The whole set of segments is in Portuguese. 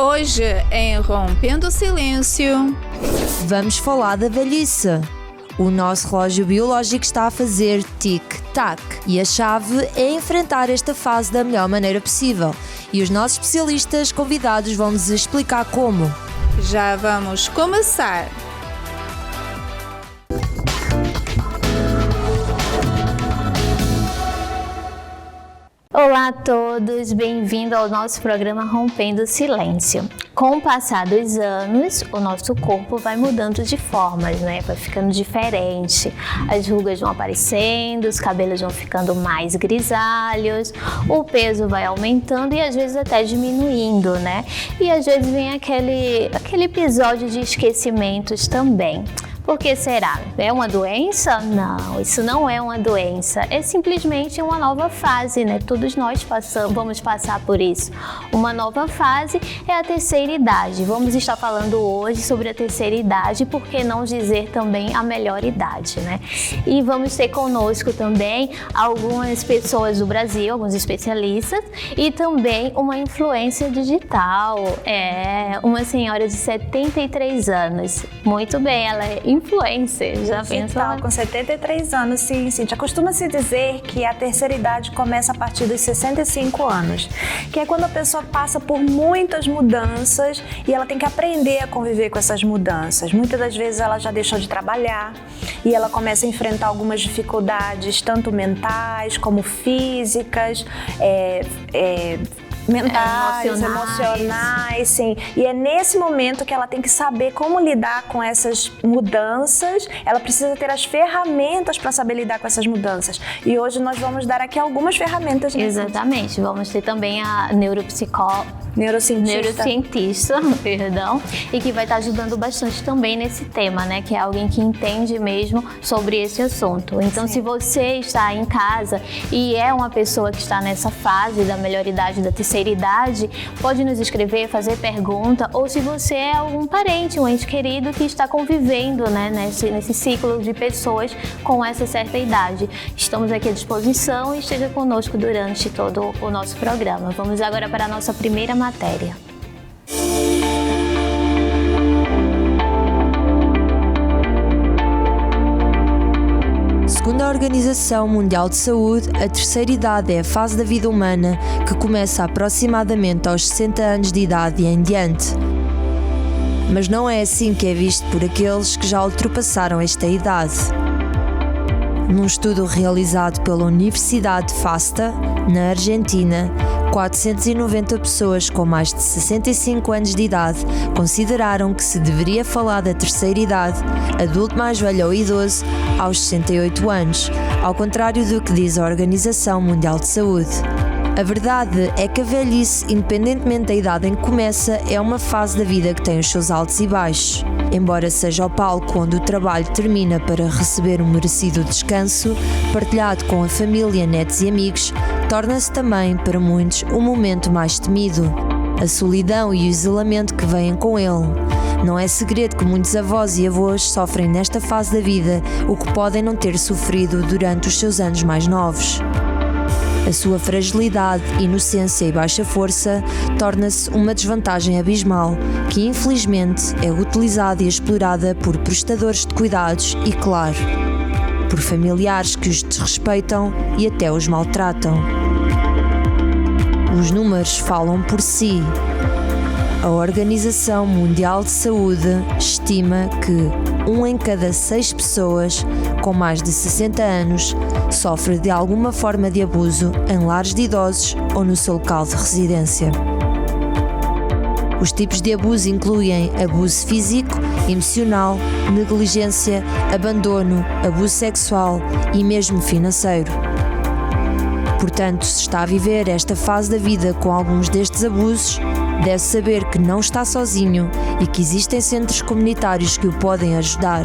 Hoje, em Rompendo o Silêncio, vamos falar da velhice. O nosso relógio biológico está a fazer tic-tac e a chave é enfrentar esta fase da melhor maneira possível. E os nossos especialistas convidados vão-nos explicar como. Já vamos começar! Olá a todos, bem-vindo ao nosso programa Rompendo o Silêncio. Com o passar dos anos, o nosso corpo vai mudando de formas, né? Vai ficando diferente. As rugas vão aparecendo, os cabelos vão ficando mais grisalhos, o peso vai aumentando e às vezes até diminuindo, né? E às vezes vem aquele episódio de esquecimentos também. Por que será? É uma doença? Não, isso não é uma doença. É simplesmente uma nova fase, né? Todos nós vamos passar por isso. Uma nova fase é a terceira idade. Vamos estar falando hoje sobre a terceira idade, por que não dizer também a melhor idade, né? E vamos ter conosco também algumas pessoas do Brasil, alguns especialistas e também uma influencer digital. Uma senhora de 73 anos. Muito bem, ela é influencer, já pensou? Com 73 anos, sim. Costuma-se dizer que a terceira idade começa a partir dos 65 anos, que é quando a pessoa passa por muitas mudanças e ela tem que aprender a conviver com essas mudanças. Muitas das vezes ela já deixou de trabalhar e ela começa a enfrentar algumas dificuldades, tanto mentais como físicas, mentais, emocionais, sim. E é nesse momento que ela tem que saber como lidar com essas mudanças. Ela precisa ter as ferramentas para saber lidar com essas mudanças. E hoje nós vamos dar aqui algumas ferramentas. Exatamente. Vamos ter também a neurocientista, perdão, e que vai estar ajudando bastante também nesse tema, né? Que é alguém que entende mesmo sobre esse assunto. Então, se você está em casa e é uma pessoa que está nessa fase da melhor idade, da terceira idade, pode nos escrever, fazer pergunta, ou se você é algum parente, um ente querido que está convivendo, né, nesse ciclo de pessoas com essa certa idade. Estamos aqui à disposição e esteja conosco durante todo o nosso programa. Vamos agora para a nossa primeira matéria. Segundo a Organização Mundial de Saúde, a terceira idade é a fase da vida humana que começa aproximadamente aos 60 anos de idade e em diante. Mas não é assim que é visto por aqueles que já ultrapassaram esta idade. Num estudo realizado pela Universidade FASTA, na Argentina, 490 pessoas com mais de 65 anos de idade consideraram que se deveria falar da terceira idade, adulto mais velho ou idoso, aos 68 anos, ao contrário do que diz a Organização Mundial de Saúde. A verdade é que a velhice, independentemente da idade em que começa, é uma fase da vida que tem os seus altos e baixos. Embora seja o palco onde o trabalho termina para receber um merecido descanso, partilhado com a família, netos e amigos, torna-se também, para muitos, um momento mais temido. A solidão e o isolamento que vêm com ele. Não é segredo que muitos avós e avós sofrem nesta fase da vida o que podem não ter sofrido durante os seus anos mais novos. A sua fragilidade, inocência e baixa força torna-se uma desvantagem abismal, que infelizmente é utilizada e explorada por prestadores de cuidados e, claro, por familiares que os desrespeitam e até os maltratam. Os números falam por si. A Organização Mundial de Saúde estima que 1 em cada 6 pessoas com mais de 60 anos sofre de alguma forma de abuso em lares de idosos ou no seu local de residência. Os tipos de abuso incluem abuso físico, emocional, negligência, abandono, abuso sexual e mesmo financeiro. Portanto, se está a viver esta fase da vida com alguns destes abusos, deve saber que não está sozinho e que existem centros comunitários que o podem ajudar.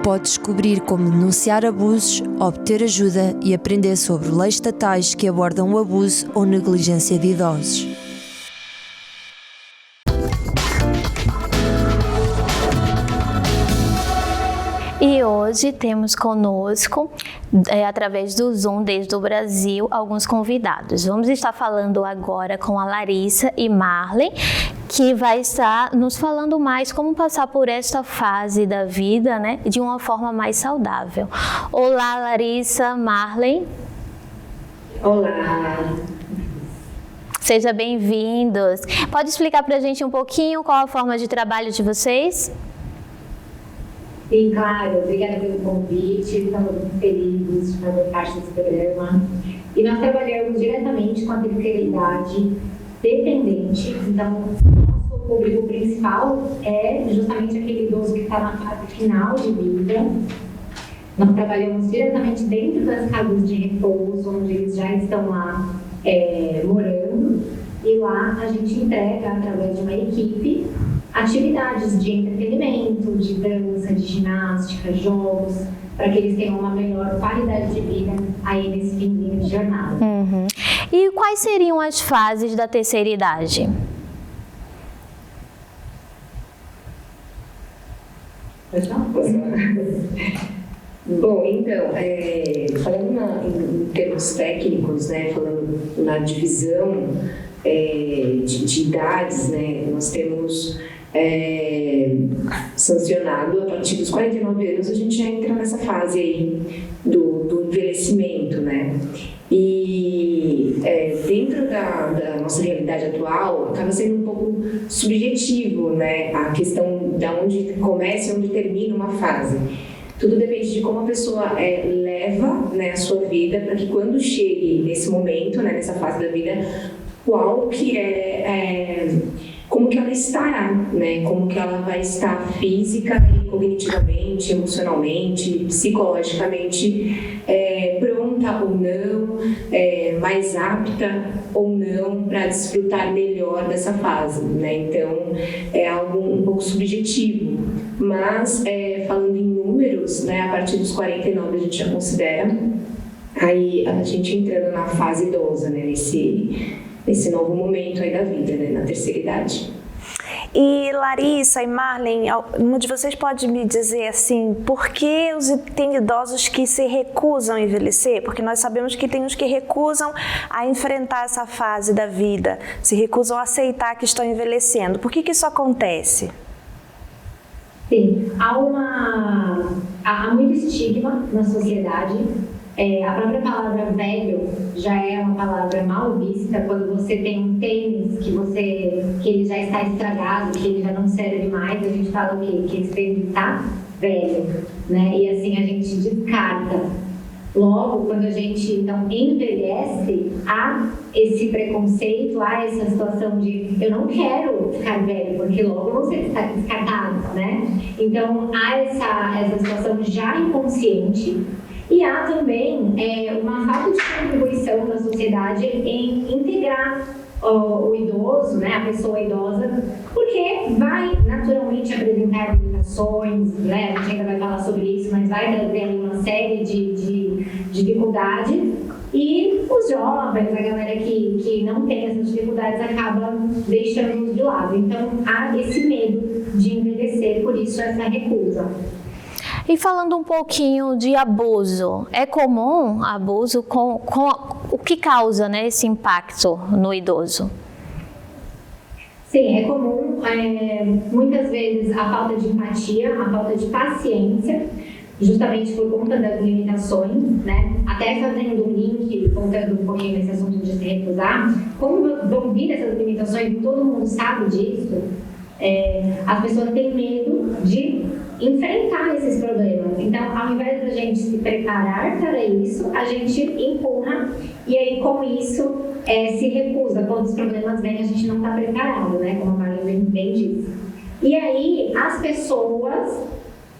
Pode descobrir como denunciar abusos, obter ajuda e aprender sobre leis estatais que abordam o abuso ou negligência de idosos. E hoje temos conosco, através do Zoom desde o Brasil, alguns convidados. Vamos estar falando agora com a Larissa e Marlen, que vai estar nos falando mais como passar por esta fase da vida, né, de uma forma mais saudável. Olá, Larissa, Marlen. Olá. Sejam bem-vindos. Pode explicar para a gente um pouquinho qual a forma de trabalho de vocês? Sim, claro. Obrigada pelo convite. Estamos muito felizes de fazer parte desse programa. E nós trabalhamos diretamente com a terceira idade dependente. Então, nosso público principal é justamente aquele idoso que está na fase final de vida. Nós trabalhamos diretamente dentro das casas de repouso, onde eles já estão lá morando. E lá a gente entrega, através de uma equipe, atividades de entretenimento, de dança, de ginástica, jogos, para que eles tenham uma melhor qualidade de vida aí nesse finzinho de jornada. E quais seriam as fases da terceira idade? Pode falar? Bom, então, falando em termos técnicos, né, falando na divisão de idades, né, nós temos sancionado a partir dos 49 anos, a gente já entra nessa fase aí do envelhecimento, né? E dentro da nossa realidade atual, acaba sendo um pouco subjetivo, né, a questão de onde começa e onde termina uma fase. Tudo depende de como a pessoa leva, né, a sua vida, para que quando chegue nesse momento, né, nessa fase da vida, qual que como que ela estará, né? Como que ela vai estar física e cognitivamente, emocionalmente, psicologicamente pronta ou não, mais apta ou não para desfrutar melhor dessa fase, né? Então é algo um pouco subjetivo, mas falando em números, né? A partir dos 49 a gente já considera aí a gente entrando na fase idosa, né? Nesse novo momento aí da vida, né, na terceira idade. E Larissa e Marlen, um de vocês pode me dizer assim, por que tem idosos que se recusam a envelhecer? Porque nós sabemos que tem os que recusam a enfrentar essa fase da vida, se recusam a aceitar que estão envelhecendo. Por que isso acontece? Sim, há muito estigma na sociedade. A própria palavra velho já é uma palavra mal vista. Quando você tem um tênis que ele já está estragado, que ele já não serve mais, a gente fala o quê? Que esse tênis está velho, né? E assim a gente descarta. Logo, quando a gente então envelhece, há esse preconceito, há essa situação de eu não quero ficar velho, porque logo eu vou ser descartado, né? Então há essa situação já inconsciente. E há também uma falta de contribuição da sociedade em integrar o idoso, né, a pessoa idosa, porque vai naturalmente apresentar limitações, né, a gente ainda vai falar sobre isso, mas vai trazer uma série de dificuldades. E os jovens, a galera que não tem essas dificuldades, acaba deixando de lado. Então há esse medo de envelhecer, por isso essa recusa. E falando um pouquinho de abuso, é comum abuso com o que causa, né, esse impacto no idoso? Sim, é comum, muitas vezes a falta de empatia, a falta de paciência, justamente por conta das limitações, né? Até fazendo um link, voltando um pouquinho nesse assunto de se recusar, como vão vir essas limitações, todo mundo sabe disso, as pessoas têm medo de enfrentar esses problemas. Então, ao invés da gente se preparar para isso, a gente empurra e aí com isso se recusa. Quando os problemas vêm, a gente não está preparado, né? Como a Marlen bem disse. E aí as pessoas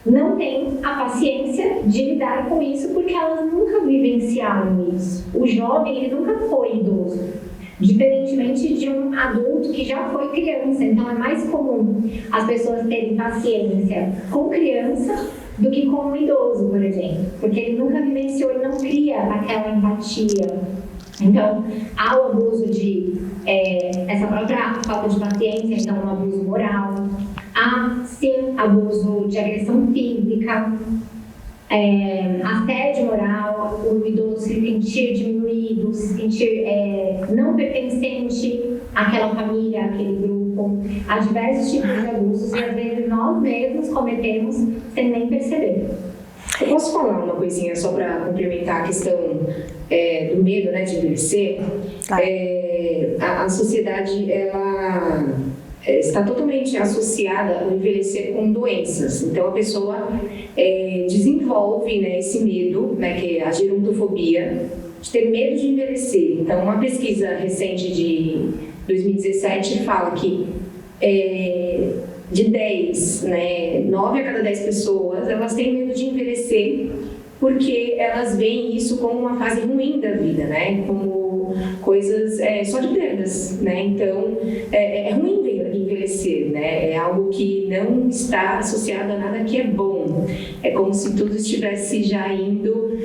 não têm a paciência de lidar com isso porque elas nunca vivenciaram isso. O jovem, ele nunca foi idoso, diferentemente de um adulto que já foi criança. Então é mais comum as pessoas terem paciência com criança do que com um idoso, por exemplo, porque ele nunca vivenciou e não cria aquela empatia. Então há o abuso de essa própria falta de paciência, então um abuso moral, há sim abuso de agressão física, assédio moral, o idoso se sentir diminuído, se sentir não pertencente àquela família, àquele grupo, há diversos tipos de abusos e às vezes nós mesmos cometemos sem nem perceber. Eu posso falar uma coisinha só para complementar a questão do medo, né, de envelhecer? Tá. A sociedade, ela está totalmente associada ao envelhecer com doenças. Então, a pessoa desenvolve, né, esse medo, né, que é a gerontofobia, de ter medo de envelhecer. Então, uma pesquisa recente de 2017 fala que de 10, né, 9 a cada 10 pessoas, elas têm medo de envelhecer porque elas veem isso como uma fase ruim da vida, né, como coisas só de perdas, né, então é ruim envelhecer, né, é algo que não está associado a nada que é bom, é como se tudo estivesse já indo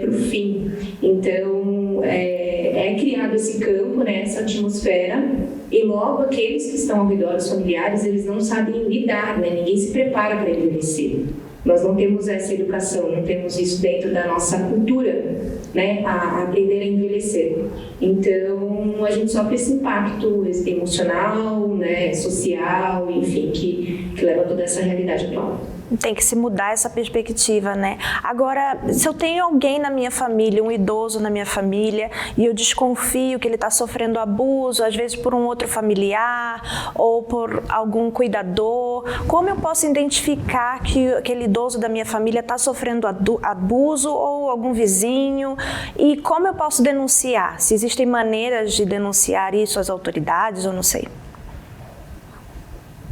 para o fim, então é criado esse campo, né, essa atmosfera, e logo aqueles que estão ao redor, os familiares, eles não sabem lidar, né, ninguém se prepara para envelhecer. Nós não temos essa educação, não temos isso dentro da nossa cultura, né, a aprender a envelhecer. Então, a gente sofre esse impacto emocional, né, social, enfim, que leva a toda essa realidade atual. Tem que se mudar essa perspectiva, né? Agora, se eu tenho alguém na minha família, um idoso na minha família, e eu desconfio que ele está sofrendo abuso, às vezes por um outro familiar ou por algum cuidador, como eu posso identificar que aquele idoso da minha família está sofrendo abuso ou algum vizinho? E como eu posso denunciar? Se existem maneiras de denunciar isso às autoridades, eu não sei.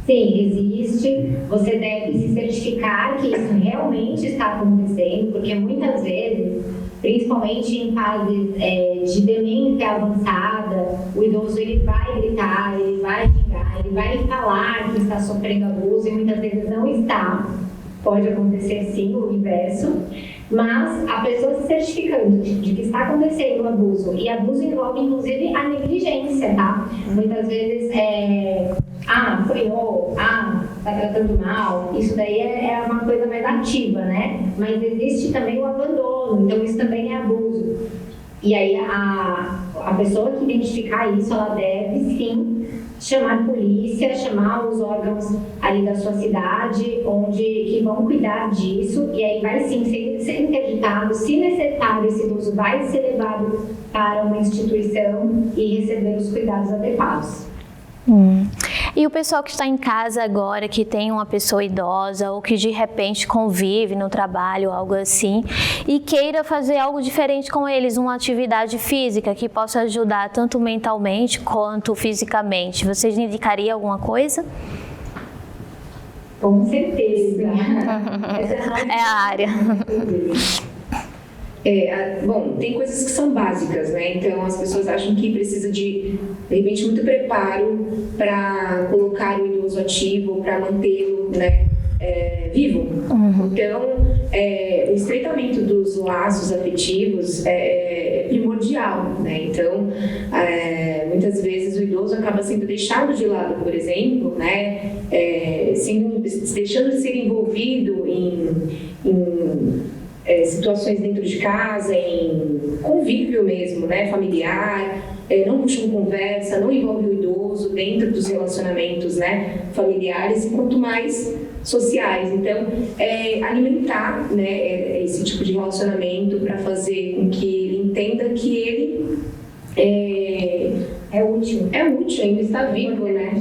Sim, existe. Você deve se certificar que isso realmente está acontecendo, porque muitas vezes, principalmente em fases de demência avançada, o idoso ele vai gritar, ele vai xingar, ele vai falar que está sofrendo abuso e muitas vezes não está. Pode acontecer sim, o inverso, mas a pessoa se certificando de que está acontecendo o abuso, e abuso envolve inclusive a negligência, tá? Muitas vezes apanhou, tá tratando mal, isso daí é uma coisa mais ativa, né? Mas existe também o abandono, então isso também é abuso. E aí a pessoa que identificar isso, ela deve sim chamar a polícia, chamar os órgãos ali da sua cidade, que vão cuidar disso, e aí vai sim ser interditado, se necessário, esse idoso vai ser levado para uma instituição e receber os cuidados adequados. E o pessoal que está em casa agora, que tem uma pessoa idosa ou que de repente convive no trabalho, algo assim, e queira fazer algo diferente com eles, uma atividade física que possa ajudar tanto mentalmente quanto fisicamente, vocês indicariam alguma coisa? Com certeza. É a área. Bom, tem coisas que são básicas, né? Então as pessoas acham que precisa de repente, muito preparo para colocar o idoso ativo, para mantê-lo, né, vivo. Então, o estreitamento dos laços afetivos é primordial, né? Então, muitas vezes o idoso acaba sendo deixado de lado, por exemplo, né? Deixando de ser envolvido em situações dentro de casa, em convívio mesmo, né, familiar, não puxam conversa, não envolve o idoso dentro dos relacionamentos, né, familiares, e quanto mais sociais. Então, alimentar, né, esse tipo de relacionamento para fazer com que ele entenda que ele é útil, ainda está vivo, né?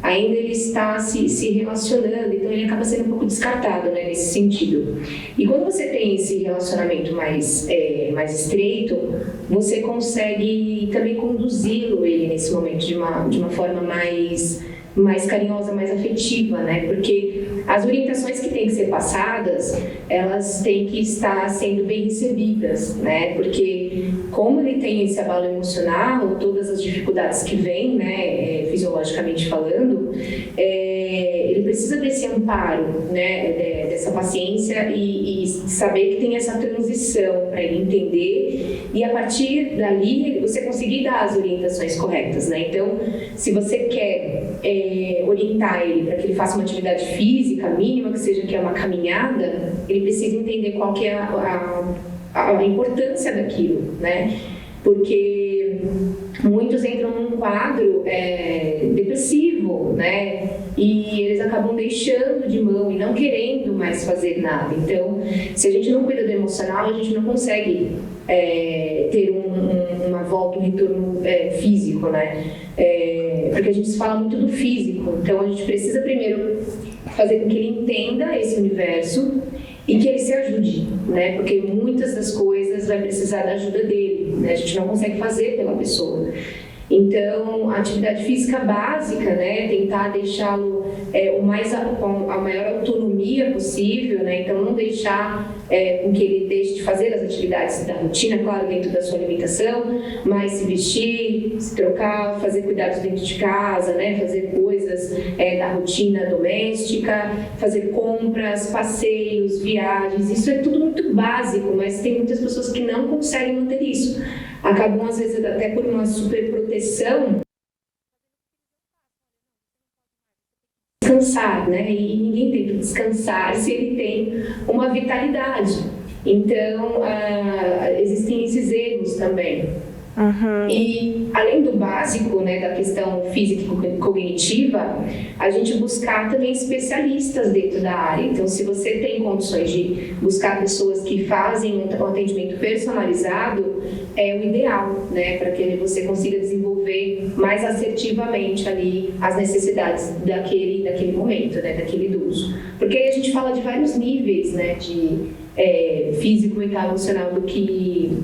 Ainda ele está se relacionando, então ele acaba sendo um pouco descartado, né, nesse sentido. E quando você tem esse relacionamento mais estreito, você consegue também conduzi-lo ele nesse momento de uma forma mais carinhosa, mais afetiva, né? Porque as orientações que têm que ser passadas, elas têm que estar sendo bem recebidas, né? Porque como ele tem esse abalo emocional, todas as dificuldades que vêm, né, fisiologicamente falando, ele precisa desse amparo, né, dessa paciência e saber que tem essa transição para ele entender e a partir dali você conseguir dar as orientações corretas, né? Então, se você quer orientar ele para que ele faça uma atividade física mínima, que seja que é uma caminhada, ele precisa entender qual que é a importância daquilo, né? Porque muitos entram num quadro depressivo, né? E eles acabam deixando de mão e não querendo mais fazer nada. Então, se a gente não cuida do emocional, a gente não consegue ter uma volta, um retorno físico, né? Porque a gente fala muito do físico. Então, a gente precisa primeiro fazer com que ele entenda esse universo e que ele se ajude, né? Porque muitas das coisas vai precisar da ajuda dele, né? A gente não consegue fazer pela pessoa. Então, a atividade física básica, né? Tentar deixá-lo com a maior autonomia possível, né? Então, não deixar com que ele deixe de fazer as atividades da rotina, claro, dentro da sua alimentação, mas se vestir, se trocar, fazer cuidados dentro de casa, né? Fazer coisas da rotina doméstica, fazer compras, passeios, viagens, isso é tudo muito básico, mas tem muitas pessoas que não conseguem manter isso. Acabam, às vezes, até por uma superproteção, descansar, né? E ninguém tem que descansar se ele tem uma vitalidade. Então, existem esses erros também. Uhum. E, além do básico, né, da questão física e cognitiva, a gente buscar também especialistas dentro da área. Então, se você tem condições de buscar pessoas que fazem um atendimento personalizado, é o ideal, né, para que você consiga desenvolver mais assertivamente ali as necessidades daquele momento, né, daquele idoso. Porque aí a gente fala de vários níveis, né, de físico, mental, emocional do que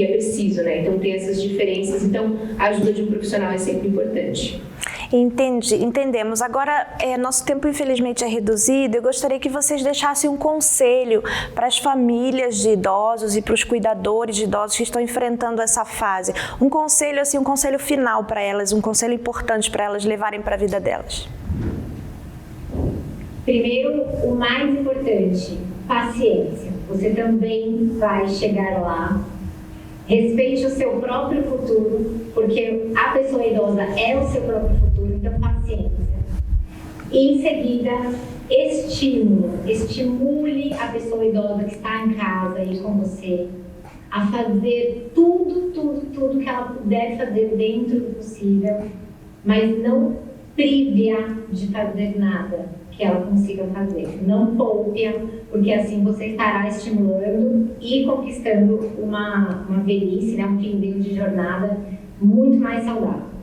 é preciso, né? Então tem essas diferenças, então a ajuda de um profissional é sempre importante. Entendemos. Agora, nosso tempo infelizmente é reduzido. Eu gostaria que vocês deixassem um conselho para as famílias de idosos e para os cuidadores de idosos que estão enfrentando essa fase. Um conselho, assim, um conselho final para elas, um conselho importante para elas levarem para a vida delas. Primeiro, o mais importante, paciência. Você também vai chegar lá. Respeite o seu próprio futuro, porque a pessoa idosa é o seu próprio futuro, então paciência. E em seguida, estimule a pessoa idosa que está em casa aí com você a fazer tudo que ela puder fazer dentro do possível, mas não prive-a de fazer nada que ela consiga fazer. Não poupe-a, porque assim você estará estimulando e conquistando uma velhice, né, um fim de jornada muito mais saudável.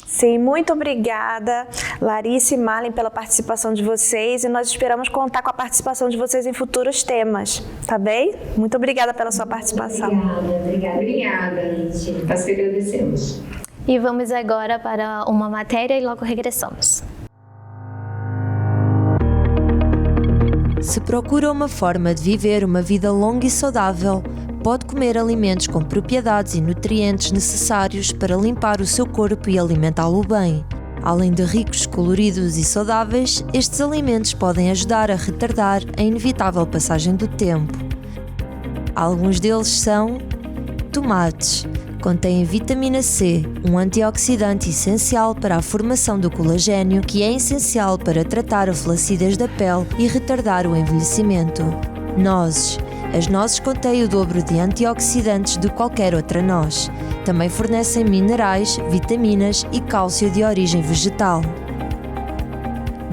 Sim, muito obrigada, Larissa e Marlen, pela participação de vocês, e nós esperamos contar com a participação de vocês em futuros temas, tá bem? Muito obrigada pela sua participação. Obrigada, gente. Nós que agradecemos. E vamos agora para uma matéria e logo regressamos. Se procura uma forma de viver uma vida longa e saudável, pode comer alimentos com propriedades e nutrientes necessários para limpar o seu corpo e alimentá-lo bem. Além de ricos, coloridos e saudáveis, estes alimentos podem ajudar a retardar a inevitável passagem do tempo. Alguns deles são tomates. Contém vitamina C, um antioxidante essencial para a formação do colagênio, que é essencial para tratar a flacidez da pele e retardar o envelhecimento. Nozes. As nozes contêm o dobro de antioxidantes de qualquer outra noz. Também fornecem minerais, vitaminas e cálcio de origem vegetal.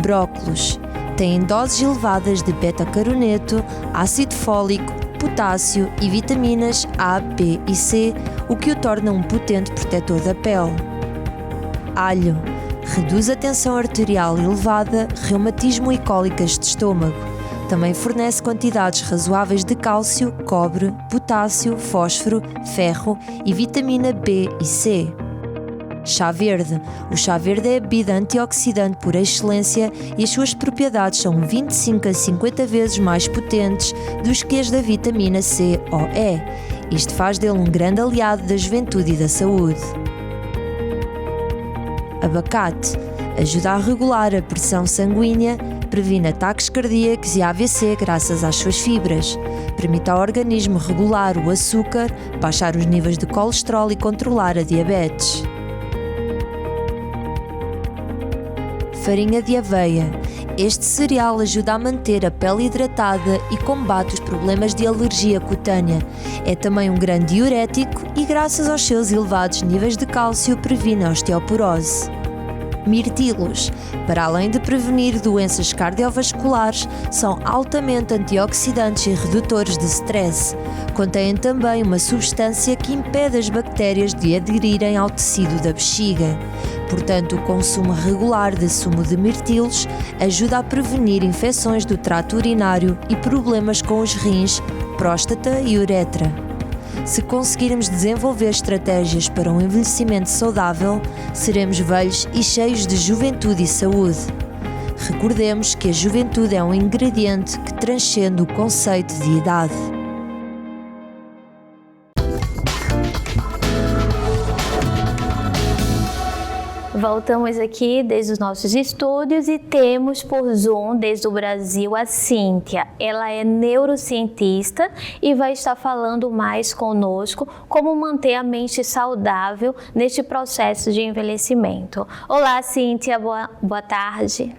Brócolos. Têm doses elevadas de beta-caroneto, ácido fólico, potássio e vitaminas A, B e C, o que o torna um potente protetor da pele. Alho. Reduz a tensão arterial elevada, reumatismo e cólicas de estômago. Também fornece quantidades razoáveis de cálcio, cobre, potássio, fósforo, ferro e vitamina B e C. Chá verde. O chá verde é a bebida antioxidante por excelência e as suas propriedades são 25 a 50 vezes mais potentes do que as da vitamina C ou E. Isto faz dele um grande aliado da juventude e da saúde. Abacate. Ajuda a regular a pressão sanguínea, previne ataques cardíacos e AVC graças às suas fibras. Permite ao organismo regular o açúcar, baixar os níveis de colesterol e controlar a diabetes. Farinha de aveia. Este cereal ajuda a manter a pele hidratada e combate os problemas de alergia cutânea. É também um grande diurético e, graças aos seus elevados níveis de cálcio, previne a osteoporose. Mirtilos, para além de prevenir doenças cardiovasculares, são altamente antioxidantes e redutores de stress. Contêm também uma substância que impede as bactérias de aderirem ao tecido da bexiga. Portanto, o consumo regular de sumo de mirtilos ajuda a prevenir infecções do trato urinário e problemas com os rins, próstata e uretra. Se conseguirmos desenvolver estratégias para um envelhecimento saudável, seremos velhos e cheios de juventude e saúde. Recordemos que a juventude é um ingrediente que transcende o conceito de idade. Voltamos aqui desde os nossos estúdios e temos por Zoom, desde o Brasil, a Cíntia. Ela é neurocientista e vai estar falando mais conosco como manter a mente saudável neste processo de envelhecimento. Olá, Cíntia, boa tarde.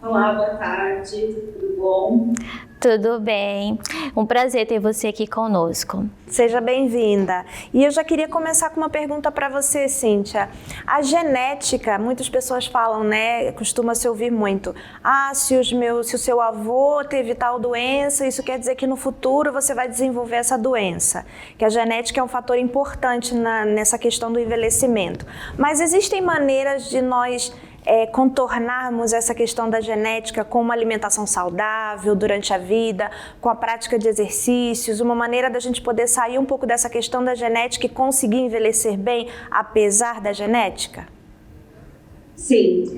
Olá, boa tarde, tudo bom? Tudo bem. Um prazer ter você aqui conosco. Seja bem-vinda. E eu já queria começar com uma pergunta para você, Cíntia. A genética, muitas pessoas falam, né? Costuma-se ouvir muito. Se o seu avô teve tal doença, isso quer dizer que no futuro você vai desenvolver essa doença. Que a genética é um fator importante nessa questão do envelhecimento. Mas existem maneiras de nós contornarmos essa questão da genética com uma alimentação saudável durante a vida, com a prática de exercícios, uma maneira da gente poder sair um pouco dessa questão da genética e conseguir envelhecer bem, apesar da genética? Sim,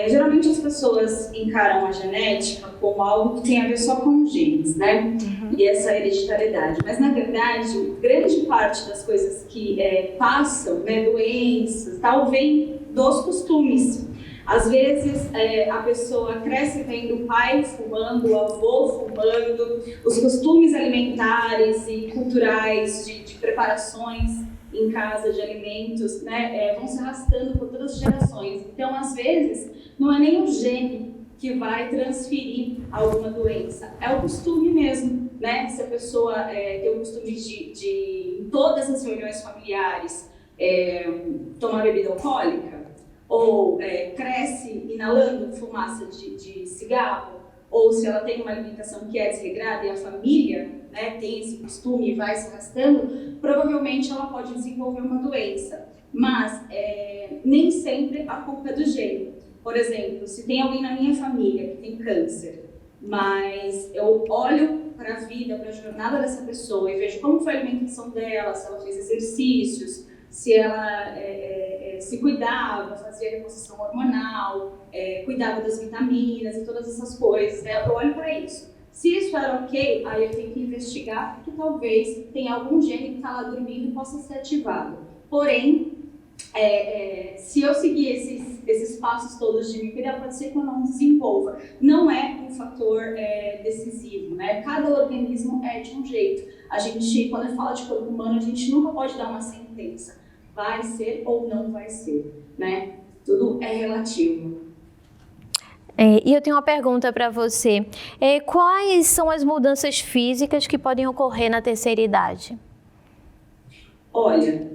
geralmente as pessoas encaram a genética como algo que tem a ver só com os genes, né? E essa hereditariedade. Mas, na verdade, grande parte das coisas que passam, né, doenças, tal, vem dos costumes. Às vezes, a pessoa cresce vendo o pai fumando, o avô fumando, os costumes alimentares e culturais de preparações em casa de alimentos, né, vão se arrastando por todas as gerações. Então, às vezes, não é nem o gene que vai transferir alguma doença, é o costume mesmo, né? Se a pessoa tem o costume de em todas as reuniões familiares, tomar bebida alcoólica, ou cresce inalando fumaça de cigarro, ou se ela tem uma alimentação que é desregrada e a família, né, tem esse costume e vai se arrastando, provavelmente ela pode desenvolver uma doença. Mas nem sempre a culpa é do gene. Por exemplo, se tem alguém na minha família que tem câncer, mas eu olho para a vida, para a jornada dessa pessoa e vejo como foi a alimentação dela, se ela fez exercícios, se ela se cuidava, fazia reposição hormonal, cuidava das vitaminas e todas essas coisas, né? Eu olho para isso. Se isso era ok, aí eu tenho que investigar, porque talvez tenha algum gene que está lá dormindo e possa ser ativado. Porém, se eu seguir esses passos todos de me cuidar, pode ser que eu não desenvolva. Não é um fator decisivo, né? Cada organismo é de um jeito. A gente, quando fala de corpo humano, a gente nunca pode dar uma sentença. Vai ser ou não vai ser, né? Tudo é relativo. E eu tenho uma pergunta para você. Quais são as mudanças físicas que podem ocorrer na terceira idade? Olha,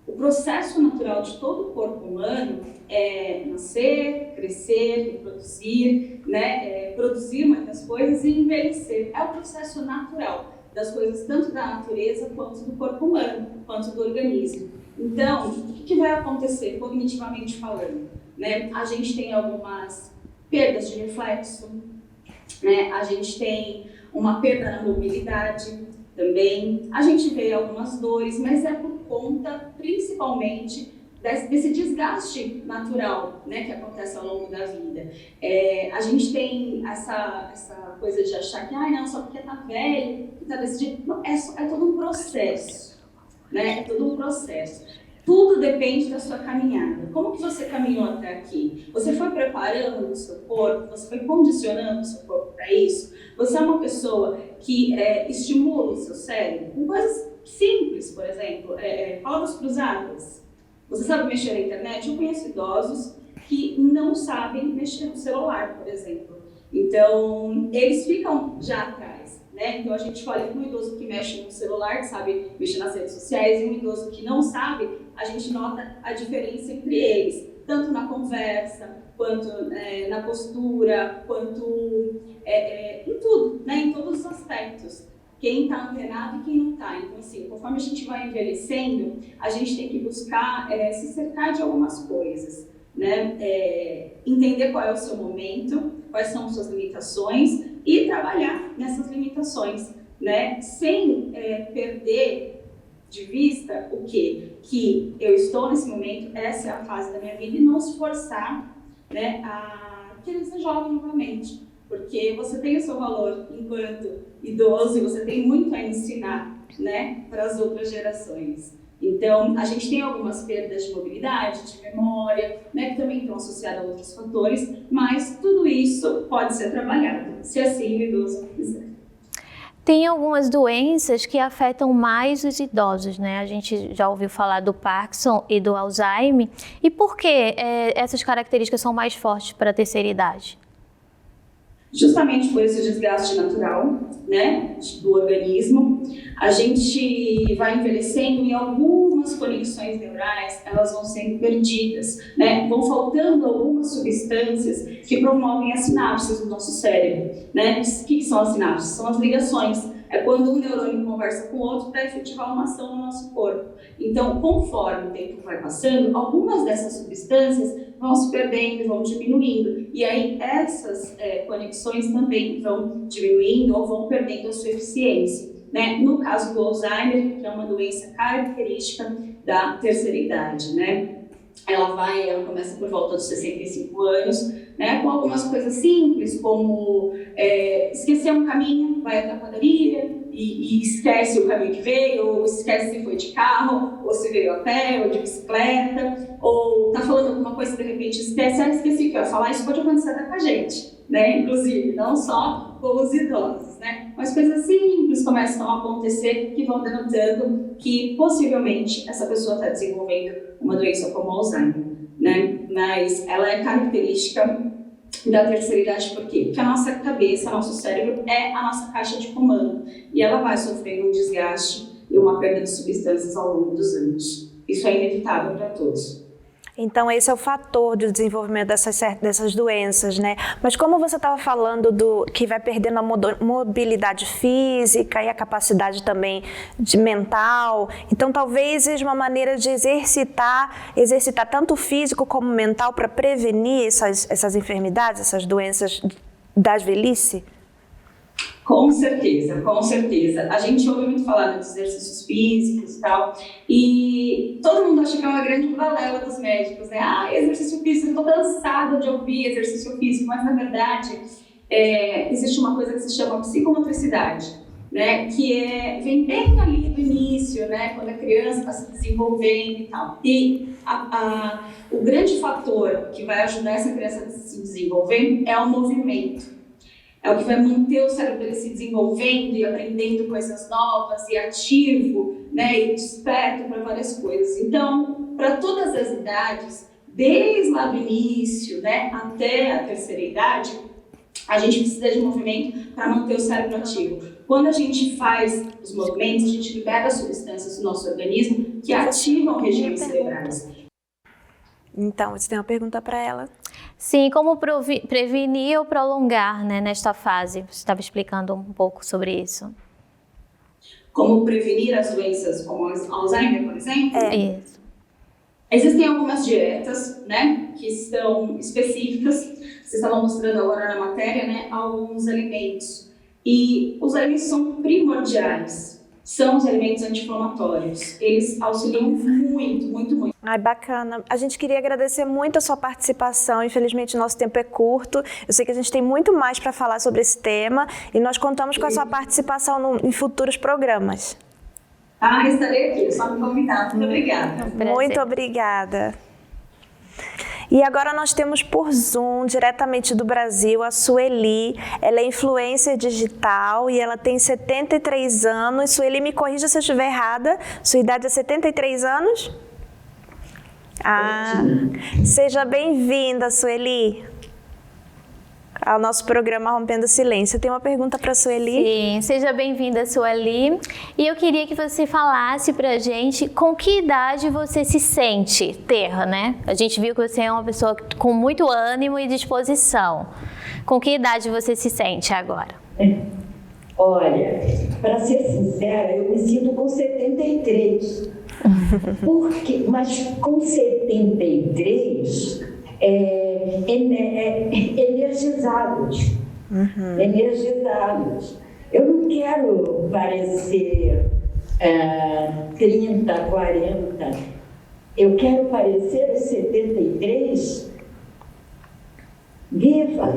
o processo natural de todo o corpo humano é nascer, crescer, reproduzir, né? Produzir muitas coisas e envelhecer. É o processo natural das coisas, tanto da natureza quanto do corpo humano, quanto do organismo. Então, o que vai acontecer cognitivamente falando? Né? A gente tem algumas perdas de reflexo, né? A gente tem uma perda na mobilidade também, a gente vê algumas dores, mas é por conta, principalmente, desse desgaste natural, né, que acontece ao longo da vida. A gente tem essa coisa de achar que, não, só porque tá velho, que tá desse jeito. Não, é todo um processo, né? É todo um processo. tudo depende da sua caminhada. Como que você caminhou até aqui? Você foi preparando o seu corpo? Você foi condicionando o seu corpo para isso? Você é uma pessoa que estimula o seu cérebro com coisas simples, por exemplo, palavras cruzadas. Você sabe mexer na internet? Eu conheço idosos que não sabem mexer no celular, por exemplo. Então, eles ficam já atrás, né? Então, a gente olha um idoso que mexe no celular, que sabe mexer nas redes sociais, e um idoso que não sabe, a gente nota a diferença entre eles, tanto na conversa, quanto na postura, quanto em tudo, né? Em todos os aspectos. Quem está antenado e quem não está. Então, assim, conforme a gente vai envelhecendo, a gente tem que buscar se cercar de algumas coisas, né? Entender qual é o seu momento, quais são as suas limitações e trabalhar nessas limitações, né? Sem perder de vista o quê? Que eu estou nesse momento, essa é a fase da minha vida, e não se forçar, né, a querer ser jovem novamente. Porque você tem o seu valor enquanto idoso e você tem muito a ensinar, né, para as outras gerações. Então, a gente tem algumas perdas de mobilidade, de memória, né, que também estão associadas a outros fatores, mas tudo isso pode ser trabalhado, se assim o idoso quiser. Tem algumas doenças que afetam mais os idosos, né? A gente já ouviu falar do Parkinson e do Alzheimer. E por que essas características são mais fortes para a terceira idade? Justamente por esse desgaste natural, né, do organismo, a gente vai envelhecendo e algumas conexões neurais, elas vão sendo perdidas, né, vão faltando algumas substâncias que promovem as sinapses do nosso cérebro, né. O que são as sinapses? São as ligações. É quando um neurônio conversa com o outro para efetivar uma ação no nosso corpo. Então, conforme o tempo vai passando, algumas dessas substâncias vão se perdendo, vão diminuindo. E aí, essas conexões também vão diminuindo ou vão perdendo a sua eficiência, né? No caso do Alzheimer, que é uma doença característica da terceira idade, né? Ela começa por volta dos 65 anos, né, com algumas coisas simples, como esquecer um caminho, vai até a padaria e esquece o caminho que veio, ou esquece se foi de carro, ou se veio a pé, ou de bicicleta, ou tá falando alguma coisa e de repente esqueci o que eu ia falar. Isso pode acontecer até com a gente, né, inclusive, não só com os idosos, né, mas coisas simples começam a acontecer que vão denotando que possivelmente essa pessoa está desenvolvendo uma doença como Alzheimer, né? Mas ela é característica da terceira idade, por quê? Porque a nossa cabeça, nosso cérebro é a nossa caixa de comando e ela vai sofrendo um desgaste e uma perda de substâncias ao longo dos anos. Isso é inevitável para todos. Então, esse é o fator do desenvolvimento dessas doenças, né? Mas como você estava falando que vai perdendo a mobilidade física e a capacidade também mental, então talvez seja uma maneira de exercitar tanto o físico como o mental para prevenir essas enfermidades, essas doenças da velhice? Com certeza, com certeza. A gente ouve muito falar dos exercícios físicos e tal, e todo mundo acha que é uma grande balela dos médicos, né? Exercício físico, estou cansada de ouvir exercício físico, mas na verdade existe uma coisa que se chama psicomotricidade, né? Que vem bem ali do início, né? Quando a criança está se desenvolvendo e tal. E o grande fator que vai ajudar essa criança a se desenvolver é o movimento. É o que vai manter o cérebro dele se desenvolvendo e aprendendo coisas novas e ativo, né, e desperto para várias coisas. Então, para todas as idades, desde lá do início, né, até a terceira idade, a gente precisa de movimento para manter o cérebro ativo. Quando a gente faz os movimentos, a gente libera substâncias do nosso organismo que ativam regiões cerebrais. Então, você tem uma pergunta para ela? Sim, como prevenir ou prolongar, né, nesta fase? Você estava explicando um pouco sobre isso. Como prevenir as doenças como Alzheimer, por exemplo? Isso. Existem algumas dietas, né, que são específicas. Vocês estavam mostrando agora na matéria, né, alguns alimentos. E os alimentos são primordiais. São os alimentos anti-inflamatórios. Eles auxiliam muito, muito, muito. Ai, bacana. A gente queria agradecer muito a sua participação. Infelizmente, o nosso tempo é curto. Eu sei que a gente tem muito mais para falar sobre esse tema e nós contamos com a sua participação em futuros programas. Estarei aqui, só me convidar. Muito obrigada. Muito obrigada. E agora nós temos por Zoom, diretamente do Brasil, a Sueli. Ela é influencer digital e ela tem 73 anos. Sueli, me corrija se eu estiver errada. Sua idade é 73 anos? Seja bem-vinda, Sueli, ao nosso programa Rompendo o Silêncio. Tem uma pergunta para a Sueli? Sim, seja bem-vinda, Sueli. E eu queria que você falasse pra gente com que idade você se sente ter, né? A gente viu que você é uma pessoa com muito ânimo e disposição. Com que idade você se sente agora? Olha, para ser sincera, eu me sinto com 73. Mas com 73... energizados. Eu não quero parecer 30, 40. Eu quero parecer os 73 viva.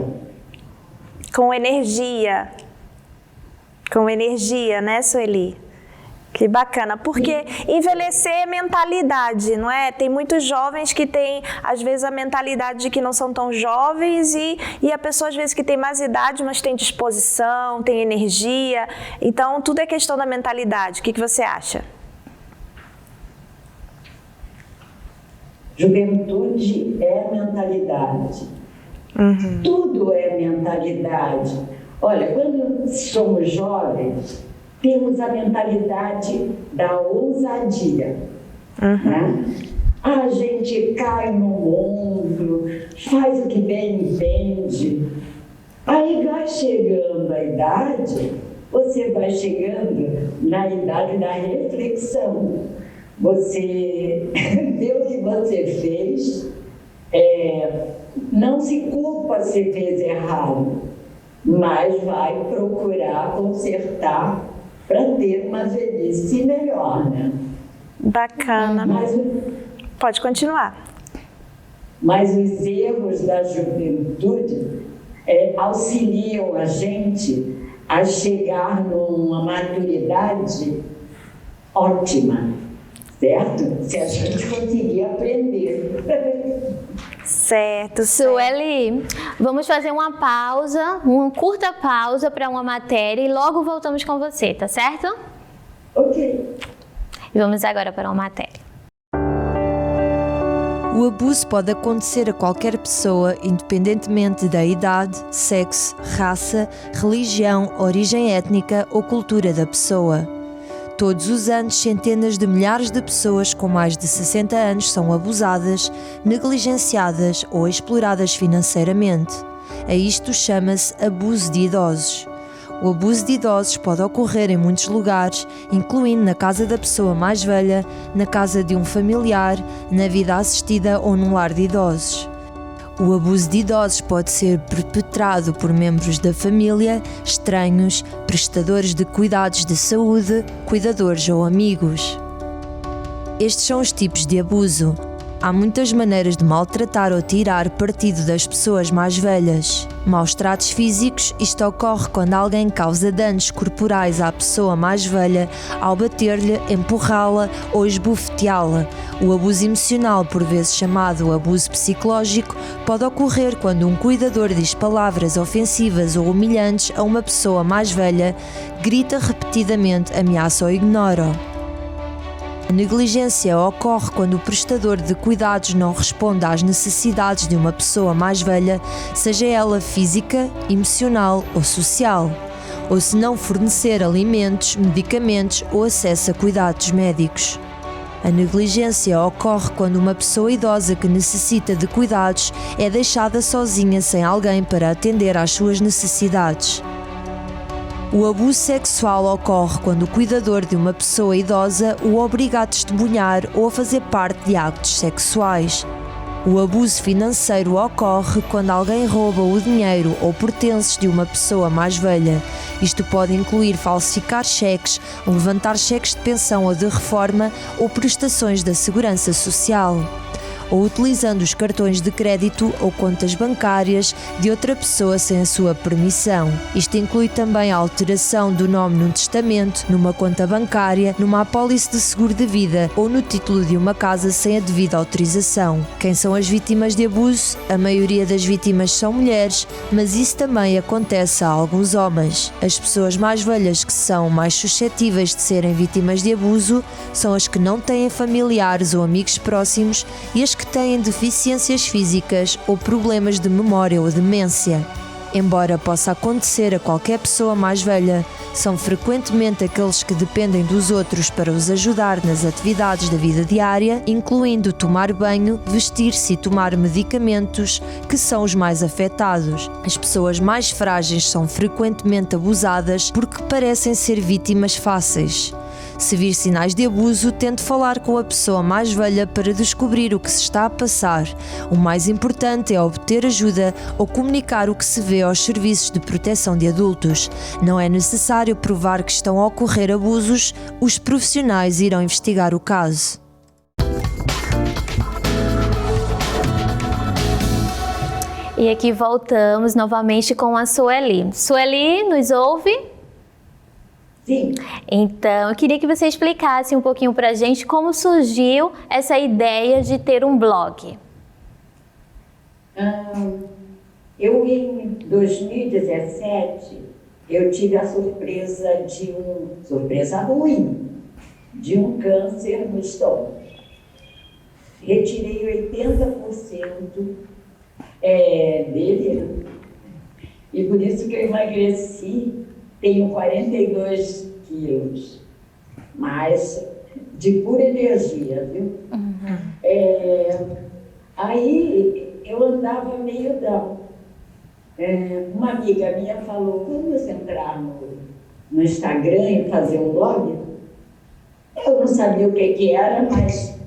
Com energia, né, Sueli? Que bacana, porque envelhecer é mentalidade, não é? Tem muitos jovens que têm, às vezes, a mentalidade de que não são tão jovens e a pessoa, às vezes, que tem mais idade, mas tem disposição, tem energia. Então, tudo é questão da mentalidade. O que você acha? Juventude é mentalidade. Tudo é mentalidade. Olha, quando somos jovens, temos a mentalidade da ousadia. Né? A gente cai no mundo, faz o que bem entende. Aí vai chegando a idade, você vai chegando na idade da reflexão. Você vê o que você fez, não se culpa se fez errado, mas vai procurar consertar para ter uma velhice melhor, né? Bacana. Pode continuar. Mas os erros da juventude auxiliam a gente a chegar numa maturidade ótima, certo? Se a gente conseguir aprender. Certo. Sueli, vamos fazer uma curta pausa para uma matéria e logo voltamos com você, tá certo? Ok. E vamos agora para uma matéria. O abuso pode acontecer a qualquer pessoa, independentemente da idade, sexo, raça, religião, origem étnica ou cultura da pessoa. Todos os anos, centenas de milhares de pessoas com mais de 60 anos são abusadas, negligenciadas ou exploradas financeiramente. A isto chama-se abuso de idosos. O abuso de idosos pode ocorrer em muitos lugares, incluindo na casa da pessoa mais velha, na casa de um familiar, na vida assistida ou num lar de idosos. O abuso de idosos pode ser perpetrado por membros da família, estranhos, prestadores de cuidados de saúde, cuidadores ou amigos. Estes são os tipos de abuso. Há muitas maneiras de maltratar ou tirar partido das pessoas mais velhas. Maus tratos físicos, isto ocorre quando alguém causa danos corporais à pessoa mais velha ao bater-lhe, empurrá-la ou esbofeteá-la. O abuso emocional, por vezes chamado abuso psicológico, pode ocorrer quando um cuidador diz palavras ofensivas ou humilhantes a uma pessoa mais velha, grita repetidamente, ameaça ou ignora. A negligência ocorre quando o prestador de cuidados não responde às necessidades de uma pessoa mais velha, seja ela física, emocional ou social, ou se não fornecer alimentos, medicamentos ou acesso a cuidados médicos. A negligência ocorre quando uma pessoa idosa que necessita de cuidados é deixada sozinha sem alguém para atender às suas necessidades. O abuso sexual ocorre quando o cuidador de uma pessoa idosa o obriga a testemunhar ou a fazer parte de atos sexuais. O abuso financeiro ocorre quando alguém rouba o dinheiro ou pertences de uma pessoa mais velha. Isto pode incluir falsificar cheques, levantar cheques de pensão ou de reforma ou prestações da segurança social. ou utilizando os cartões de crédito ou contas bancárias de outra pessoa sem a sua permissão. Isto inclui também a alteração do nome num testamento, numa conta bancária, numa apólice de seguro de vida ou no título de uma casa sem a devida autorização. Quem são as vítimas de abuso? A maioria das vítimas são mulheres, mas isso também acontece a alguns homens. As pessoas mais velhas que são mais suscetíveis de serem vítimas de abuso são as que não têm familiares ou amigos próximos e as que têm deficiências físicas ou problemas de memória ou demência. Embora possa acontecer a qualquer pessoa mais velha, são frequentemente aqueles que dependem dos outros para os ajudar nas atividades da vida diária, incluindo tomar banho, vestir-se e tomar medicamentos, que são os mais afetados. As pessoas mais frágeis são frequentemente abusadas porque parecem ser vítimas fáceis. Se vir sinais de abuso, tente falar com a pessoa mais velha para descobrir o que se está a passar. O mais importante é obter ajuda ou comunicar o que se vê aos serviços de proteção de adultos. Não é necessário provar que estão a ocorrer abusos, os profissionais irão investigar o caso. E aqui voltamos novamente com a Sueli. Sueli, nos ouve? Sim. Então, eu queria que você explicasse um pouquinho pra gente como surgiu essa ideia de ter um blog. Eu, em 2017, eu tive a surpresa ruim, de um câncer no estômago. Retirei 80% dele, e por isso que eu emagreci. Tenho 42 quilos, mas de pura energia, viu? Aí eu andava meio down. Uma amiga minha falou, vamos entrar no Instagram e fazer um blog? Eu não sabia o que era, mas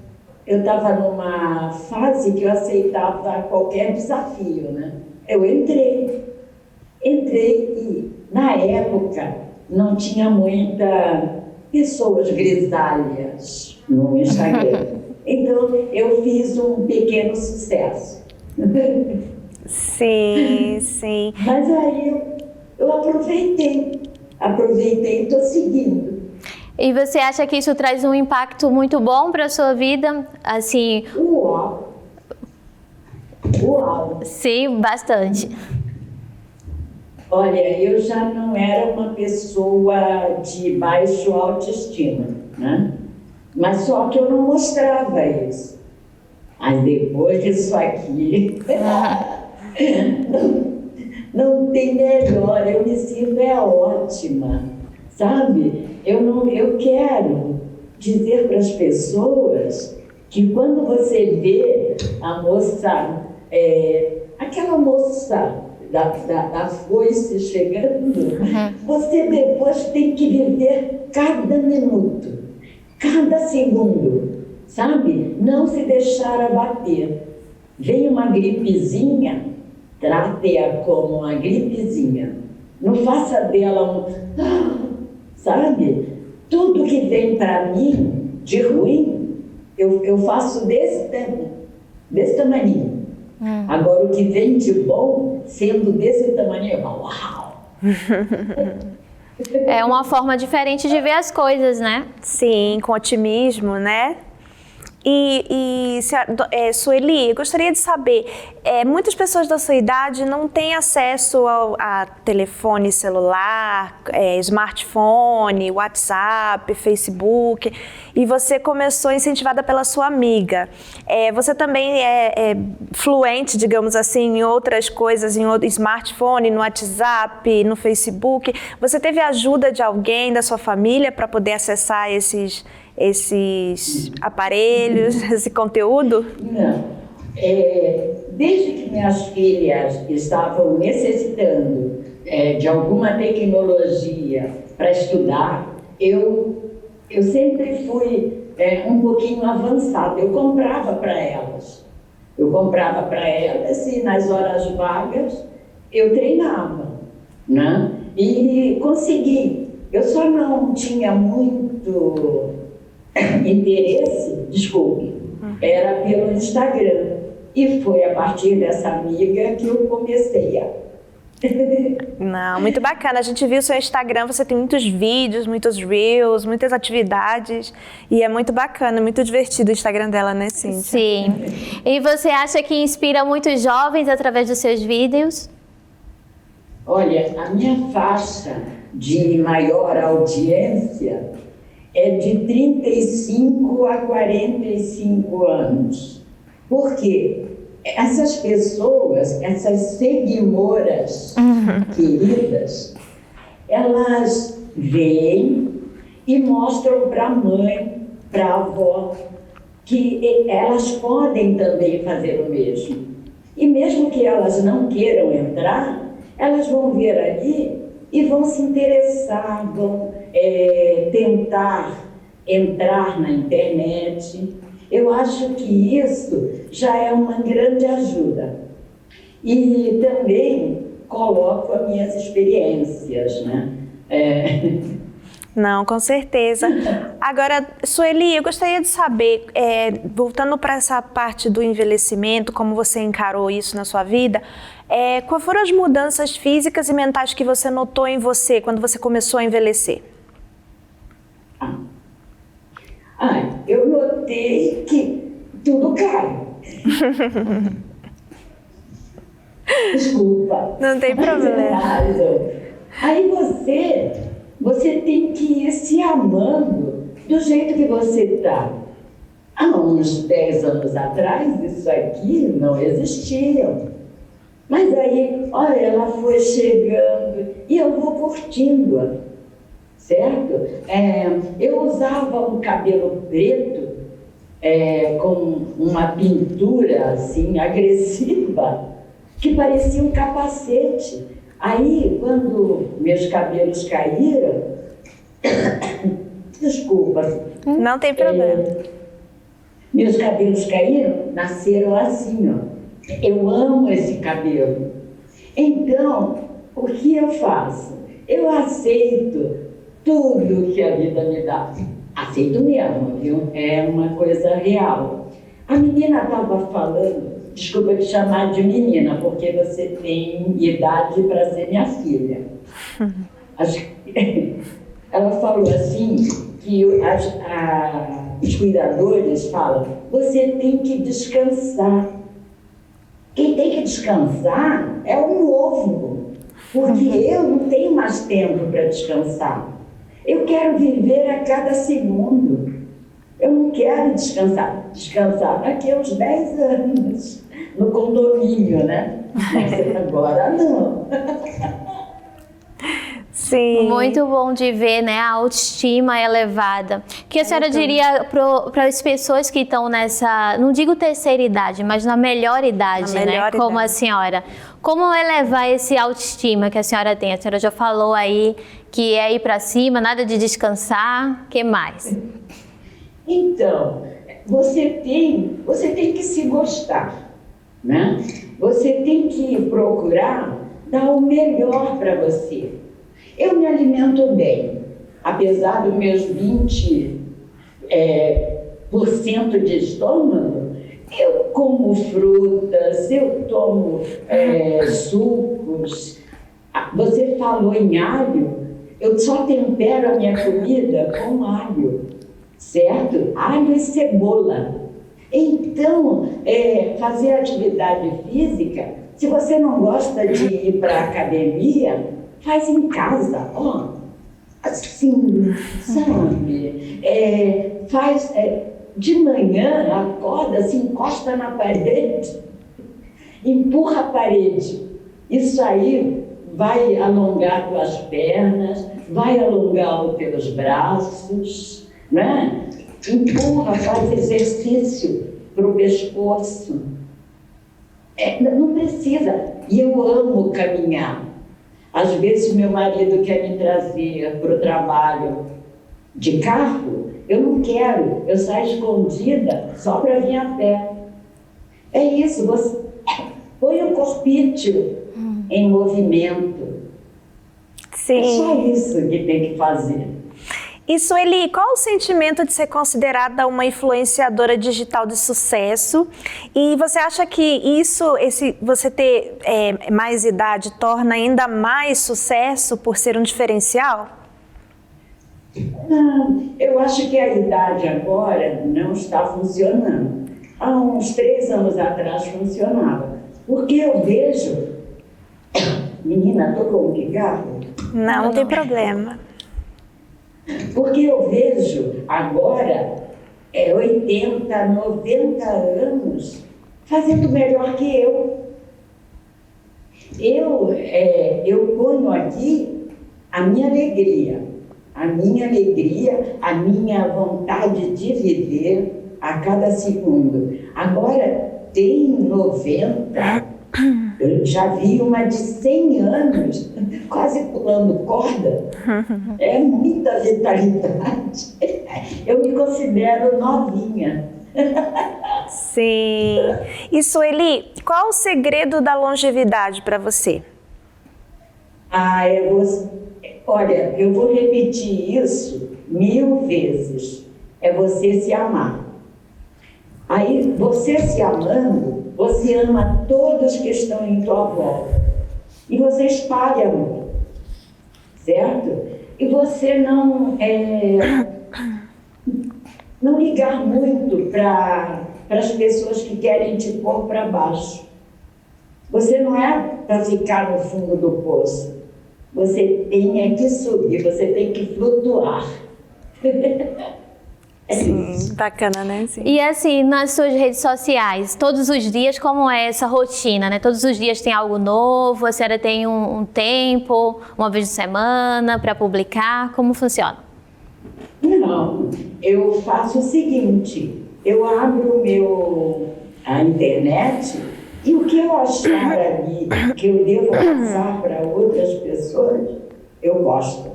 eu estava numa fase que eu aceitava qualquer desafio, né? Eu entrei e, na época, não tinha muitas pessoas grisalhas no Instagram. Então, eu fiz um pequeno sucesso. Sim, sim. Mas aí eu aproveitei e estou seguindo. E você acha que isso traz um impacto muito bom para a sua vida? Assim... Uau! Sim, bastante. Olha, eu já não era uma pessoa de baixo autoestima, né? Mas só que eu não mostrava isso. Mas depois disso aqui, não tem melhor, eu me sinto ótima, sabe? Eu quero dizer para as pessoas que quando você vê a moça, aquela moça da foice chegando, você depois tem que viver cada minuto, cada segundo, sabe? Não se deixar abater. Vem uma gripezinha, trate-a como uma gripezinha. Não faça dela sabe? Tudo que vem para mim de ruim, eu faço desse tamanho. Agora, o que vem de bom, sendo desse tamanho, uau! É uma forma diferente de ver as coisas, né? Sim, com otimismo, né? Sueli, eu gostaria de saber, muitas pessoas da sua idade não têm acesso a telefone celular, smartphone, WhatsApp, Facebook, e você começou incentivada pela sua amiga. Você também é fluente, digamos assim, em outras coisas, em outro smartphone, no WhatsApp, no Facebook. Você teve a ajuda de alguém da sua família para poder acessar esses aparelhos, esse conteúdo? Não. Desde que minhas filhas estavam necessitando de alguma tecnologia para estudar, eu sempre fui um pouquinho avançada. Eu comprava para elas. E nas horas vagas eu treinava, né? E consegui. Eu só não tinha muito interesse, desculpe, era pelo Instagram. E foi a partir dessa amiga que eu comecei a... Não, muito bacana. A gente viu o seu Instagram, você tem muitos vídeos, muitos reels, muitas atividades. E é muito bacana, muito divertido o Instagram dela, né, Cíntia? Sim. E você acha que inspira muitos jovens através dos seus vídeos? Olha, a minha faixa de maior audiência é de 35 a 45 anos. Por quê? Essas pessoas, essas seguidoras queridas, elas vêm e mostram para a mãe, para a avó, que elas podem também fazer o mesmo. E mesmo que elas não queiram entrar, elas vão ver ali e vão se interessar, vão tentar entrar na internet. Eu acho que isso já é uma grande ajuda. E também coloco as minhas experiências, né? Não, com certeza. Agora, Sueli, eu gostaria de saber, voltando para essa parte do envelhecimento, como você encarou isso na sua vida, quais foram as mudanças físicas e mentais que você notou em você quando você começou a envelhecer? Eu notei que tudo cai. Desculpa. Não tem problema. Aí você tem que ir se amando do jeito que você está. Há uns 10 anos atrás, isso aqui não existia. Mas aí, olha, ela foi chegando e eu vou curtindo, certo? Eu usava um cabelo preto com uma pintura assim agressiva que parecia um capacete. Aí, quando meus cabelos caíram, desculpa. Não tem problema. Meus cabelos caíram, nasceram assim, ó. Eu amo esse cabelo. Então, o que eu faço? Eu aceito tudo que a vida me dá. Aceito mesmo, viu? É uma coisa real. A menina estava falando, desculpa te chamar de menina, porque você tem idade para ser minha filha. Ela falou assim, que os cuidadores falam, você tem que descansar. Quem tem que descansar é o novo, porque eu não tenho mais tempo para descansar. Eu quero viver a cada segundo. Eu não quero descansar. Descansar daqui a uns 10 anos, no condomínio, né? Mas agora não. Sim. Muito bom de ver, né, a autoestima elevada. O que a senhora diria para as pessoas que estão nessa, não digo terceira idade, mas na melhor idade, né, como a senhora? Como elevar esse autoestima que a senhora tem? A senhora já falou aí que é ir para cima, nada de descansar, o que mais? Então, você tem que se gostar, né? Você tem que procurar dar o melhor para você. Eu me alimento bem, apesar dos meus 20% de estômago, eu como frutas, eu tomo sucos. Você falou em alho, eu só tempero a minha comida com alho, certo? Alho e cebola. Então, fazer atividade física, se você não gosta de ir para a academia, faz em casa, ó, assim, sabe? Faz de manhã, acorda, se encosta na parede, empurra a parede. Isso aí vai alongar tuas pernas, vai alongar os teus braços, né? Empurra, faz exercício para o pescoço. Não precisa. E eu amo caminhar. Às vezes meu marido quer me trazer para o trabalho de carro, eu não quero, eu saio escondida só para vir a pé. É isso, você põe o corpício em movimento. Sim. É só isso que tem que fazer. E Sueli, qual o sentimento de ser considerada uma influenciadora digital de sucesso? E você acha que você ter mais idade torna ainda mais sucesso por ser um diferencial? Não, eu acho que a idade agora não está funcionando. Há uns 3 anos atrás funcionava. Porque eu vejo... Menina, tocou um cigarro? Não tem problema. Porque eu vejo agora 80, 90 anos fazendo melhor que eu. Eu ponho aqui a minha alegria, a minha vontade de viver a cada segundo. Agora, tem 90, eu já vi uma de 100 anos quase pulando corda. É muita vitalidade. Eu me considero novinha. Sim. E Sueli, qual o segredo da longevidade para você? Olha, eu vou repetir isso 1000 vezes. É você se amar. Aí, você se amando, você ama todos que estão em tua volta. E você espalha amor, certo? E você não ligar muito para as pessoas que querem te pôr para baixo. Você não é para ficar no fundo do poço. Você tem que subir, você tem que flutuar. Sim, bacana, né? Sim. E assim, nas suas redes sociais, todos os dias, como é essa rotina, né? Todos os dias tem algo novo, a senhora tem um tempo, uma vez por semana para publicar, como funciona? Não, eu faço o seguinte, eu abro a internet e o que eu achar ali que eu devo passar para outras pessoas, eu gosto.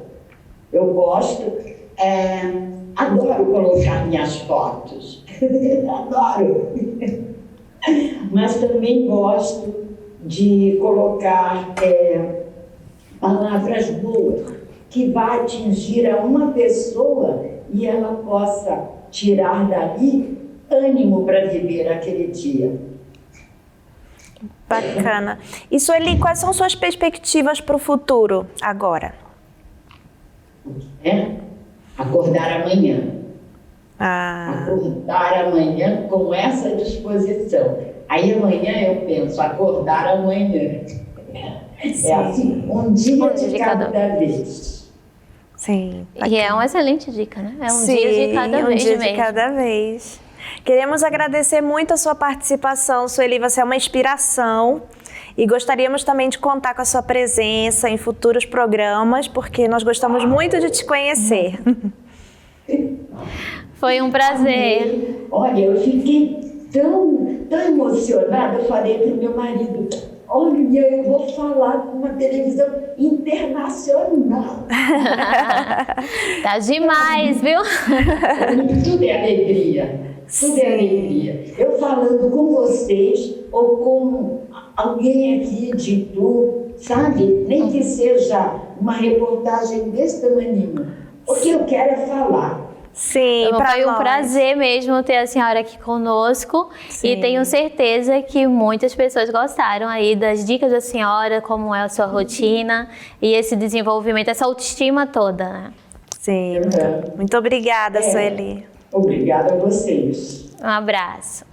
Adoro colocar minhas fotos, adoro. Mas também gosto de colocar palavras boas, que vai atingir a uma pessoa e ela possa tirar dali ânimo para viver aquele dia. Bacana. E Sueli, quais são suas perspectivas para o futuro agora? Acordar amanhã. Acordar amanhã com essa disposição. Aí amanhã eu penso, acordar amanhã. É assim, um dia de cada vez. Sim. E é uma excelente dica, né? É um Sim, dia de cada vez. Um dia de cada vez. Queremos agradecer muito a sua participação, Sueli. Você é uma inspiração. E gostaríamos também de contar com a sua presença em futuros programas, porque nós gostamos muito de te conhecer. Foi um prazer. Olha, eu fiquei tão emocionada, eu falei para o meu marido, olha, eu vou falar com uma televisão internacional. Tá demais, viu? Tudo é alegria, tudo é alegria. Eu falando com vocês ou com alguém aqui de Itu, sabe? Nem que seja uma reportagem desse tamanho. O que eu quero é falar. Sim, então, foi um prazer mesmo ter a senhora aqui conosco. Sim. E tenho certeza que muitas pessoas gostaram aí das dicas da senhora, como é a sua rotina e esse desenvolvimento, essa autoestima toda, né? Sim, muito obrigada, Sueli. Obrigada a vocês. Um abraço.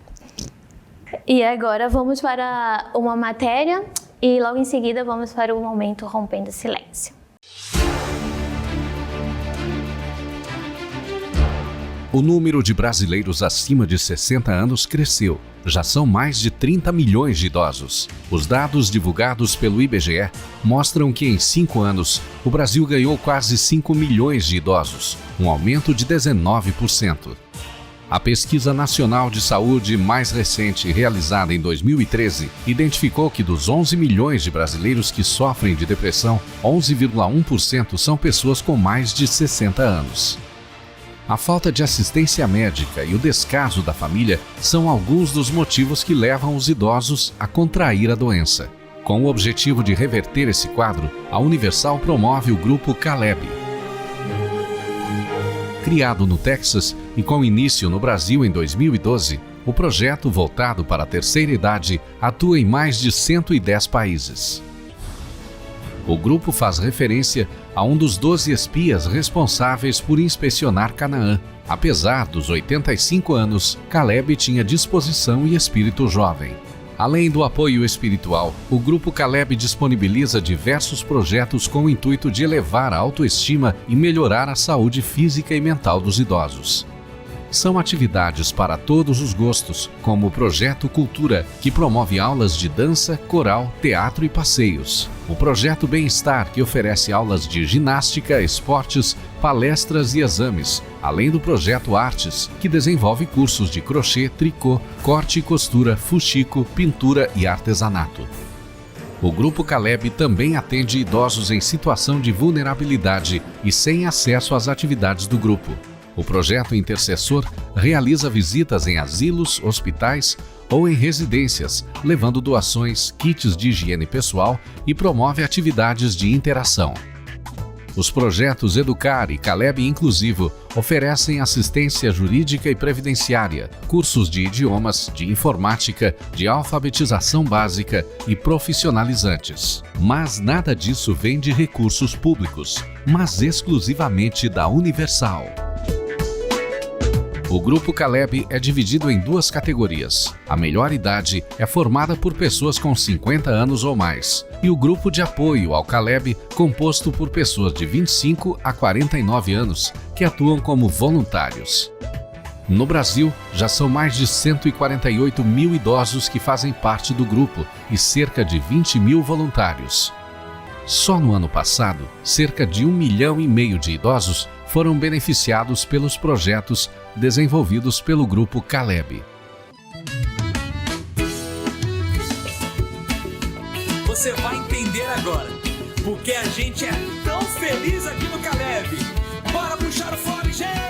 E agora vamos para uma matéria e logo em seguida vamos para o momento Rompendo o Silêncio. O número de brasileiros acima de 60 anos cresceu. Já são mais de 30 milhões de idosos. Os dados divulgados pelo IBGE mostram que em 5 anos, o Brasil ganhou quase 5 milhões de idosos, um aumento de 19%. A Pesquisa Nacional de Saúde mais recente, realizada em 2013, identificou que dos 11 milhões de brasileiros que sofrem de depressão, 11,1% são pessoas com mais de 60 anos. A falta de assistência médica e o descaso da família são alguns dos motivos que levam os idosos a contrair a doença. Com o objetivo de reverter esse quadro, a Universal promove o Grupo Caleb. Criado no Texas e com início no Brasil em 2012, o projeto, voltado para a terceira idade, atua em mais de 110 países. O grupo faz referência a um dos 12 espias responsáveis por inspecionar Canaã. Apesar dos 85 anos, Caleb tinha disposição e espírito jovem. Além do apoio espiritual, o Grupo Caleb disponibiliza diversos projetos com o intuito de elevar a autoestima e melhorar a saúde física e mental dos idosos. São atividades para todos os gostos, como o Projeto Cultura, que promove aulas de dança, coral, teatro e passeios. O Projeto Bem-Estar, que oferece aulas de ginástica, esportes, palestras e exames, além do Projeto Artes, que desenvolve cursos de crochê, tricô, corte e costura, fuxico, pintura e artesanato. O Grupo Caleb também atende idosos em situação de vulnerabilidade e sem acesso às atividades do grupo. O projeto Intercessor realiza visitas em asilos, hospitais ou em residências, levando doações, kits de higiene pessoal e promove atividades de interação. Os projetos Educar e Caleb Inclusivo oferecem assistência jurídica e previdenciária, cursos de idiomas, de informática, de alfabetização básica e profissionalizantes. Mas nada disso vem de recursos públicos, mas exclusivamente da Universal. O Grupo Caleb é dividido em duas categorias. A melhor idade é formada por pessoas com 50 anos ou mais, e o Grupo de Apoio ao Caleb, composto por pessoas de 25 a 49 anos, que atuam como voluntários. No Brasil, já são mais de 148 mil idosos que fazem parte do grupo e cerca de 20 mil voluntários. Só no ano passado, cerca de 1,5 milhão de idosos foram beneficiados pelos projetos desenvolvidos pelo Grupo Caleb. Você vai entender agora porque a gente é tão feliz aqui no Caleb. Bora puxar o fone, gente!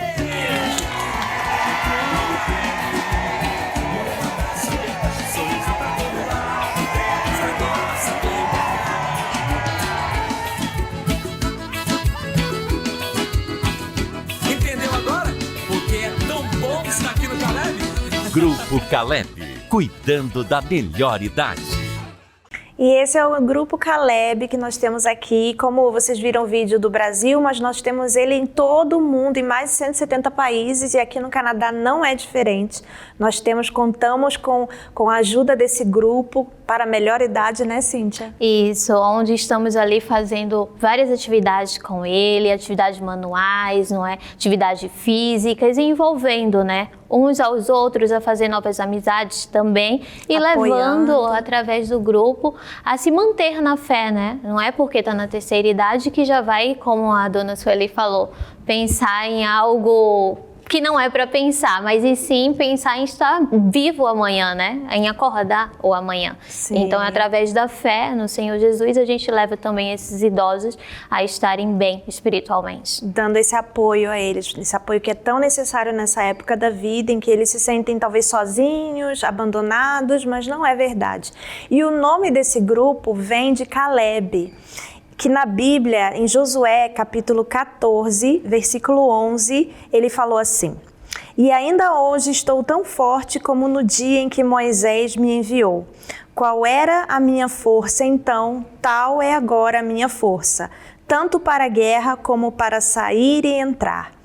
Grupo Caleb, cuidando da melhor idade. E esse é o Grupo Caleb que nós temos aqui. Como vocês viram o vídeo do Brasil, mas nós temos ele em todo o mundo, em mais de 170 países, e aqui no Canadá não é diferente. Nós contamos com a ajuda desse grupo para a melhor idade, né, Cíntia? Isso, onde estamos ali fazendo várias atividades com ele, atividades manuais, não é? Atividades físicas, e envolvendo, né, uns aos outros a fazer novas amizades também e levando através do grupo a se manter na fé, né? Não é porque está na terceira idade que já vai, como a dona Sueli falou, pensar em algo que não é para pensar, mas e sim pensar em estar vivo amanhã, né? Em acordar o amanhã. Sim. Então, através da fé no Senhor Jesus, a gente leva também esses idosos a estarem bem espiritualmente. Dando esse apoio a eles, esse apoio que é tão necessário nessa época da vida, em que eles se sentem talvez sozinhos, abandonados, mas não é verdade. E o nome desse grupo vem de Caleb, que na Bíblia, em Josué, capítulo 14, versículo 11, ele falou assim: "E ainda hoje estou tão forte como no dia em que Moisés me enviou. Qual era a minha força então, tal é agora a minha força, tanto para a guerra como para sair e entrar."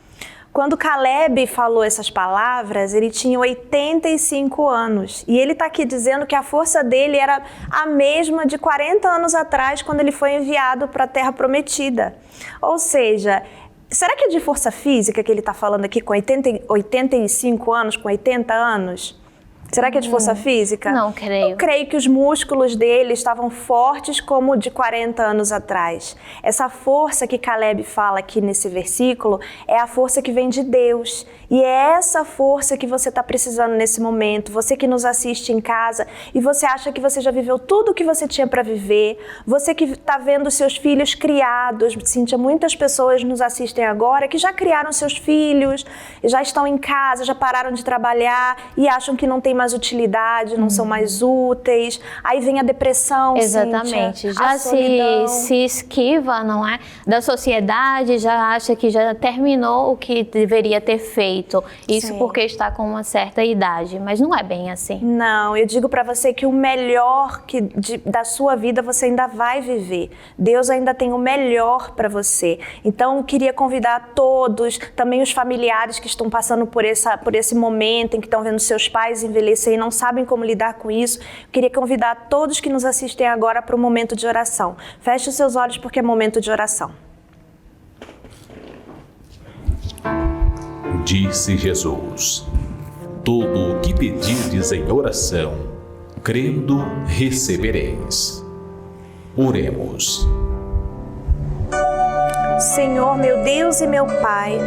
Quando Caleb falou essas palavras, ele tinha 85 anos. E ele está aqui dizendo que a força dele era a mesma de 40 anos atrás, quando ele foi enviado para a Terra Prometida. Ou seja, será que é de força física que ele está falando aqui com 85 anos, com 80 anos? Será que é de força física? Não creio. Eu creio que os músculos dele estavam fortes como de 40 anos atrás. Essa força que Caleb fala aqui nesse versículo é a força que vem de Deus. E é essa força que você está precisando nesse momento. Você que nos assiste em casa e você acha que você já viveu tudo o que você tinha para viver. Você que está vendo seus filhos criados. Cíntia, muitas pessoas nos assistem agora que já criaram seus filhos, já estão em casa, já pararam de trabalhar e acham que não tem mais utilidade, não são mais úteis. Aí vem a depressão, exatamente. Cíntia, já a solidão. se esquiva, não é? Da sociedade, já acha que já terminou o que deveria ter feito. Isso Sim. porque está com uma certa idade, mas não é bem assim. Não, eu digo para você que o melhor da sua vida você ainda vai viver. Deus ainda tem o melhor para você. Então, eu queria convidar todos, também os familiares que estão passando por esse momento em que estão vendo seus pais envelhecer e não sabem como lidar com isso. Eu queria convidar todos que nos assistem agora para o momento de oração. Feche os seus olhos porque é momento de oração. Disse Jesus: tudo o que pedirdes em oração, crendo, recebereis. Oremos. Senhor, meu Deus e meu Pai,